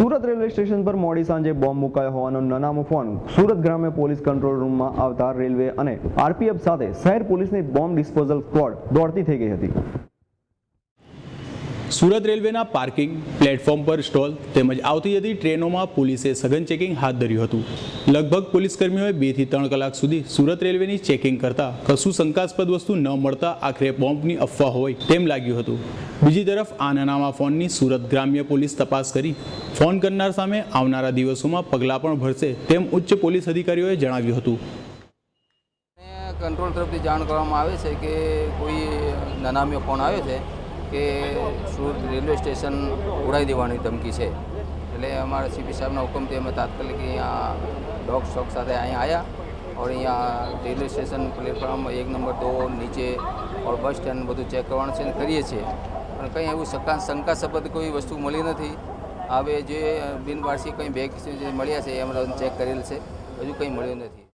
Surat railway station પર મોડી સાંજે બોમ્બ મુકાયો હોવાનો નનામો ફોન સુરત ગ્રામ્ય પોલીસ કંટ્રોલ રૂમમાં આવતા રેલવે અને આરપીએફ સાથે શહેર પોલીસની બોમ્બ ડિસ્પોઝલ સ્ક્વોડ દોડતી થઈ ગઈ હતી। સુરત રેલવેના પાર્કિંગ, પ્લેટફોર્મ પર સ્ટોલ તેમજ આવતી જતી ટ્રેનોમાં પોલીસે સઘન ચેકિંગ હાથ ધર્યું હતું। લગભગ પોલીસકર્મીઓએ 2 થી 3 કલાક સુધી સુરત રેલવેની ચેકિંગ કરતા કશું શંકાસ્પદ વસ્તુ ન મળતા આખરે બોમ્બની અફવા હોય તેમ લાગ્યું હતું। બીજી તરફ આ નાનામાં ફોનની સુરત ગ્રામ્ય પોલીસ તપાસ કરી ફોન કરનાર સામે આવનારા દિવસોમાં પગલાં પણ ભરશે તેમ ઉચ્ચ પોલીસ અધિકારીઓએ જણાવ્યું હતું। કંટ્રોલ તરફથી જાણ કરવામાં આવે છે કે કોઈ નાનામીઓ ફોન આવ્યો છે કે સુરત રેલવે સ્ટેશન ઉડાવી દેવાની ધમકી છે, એટલે અમારા સીપી સાહેબના હુકમથી અમે તાત્કાલિક અહીંયા ડોગ સ્ટોક સાથે અહીંયા આવ્યા और અહીંયા રેલવે સ્ટેશન પ્લેટફોર્મ 1 નંબર 2 નીચે और બસ સ્ટેન્ડ બધું ચેક કરવાનું છે અને કરીએ છીએ, પણ કંઈ એવું શંકાસ્પદ કોઈ વસ્તુ મળી નથી। હવે જે બિનવારસી કંઈ બેગ જે મળ્યા છે એમાં ચેક કરેલ છે, હજુ કંઈ મળ્યું નથી।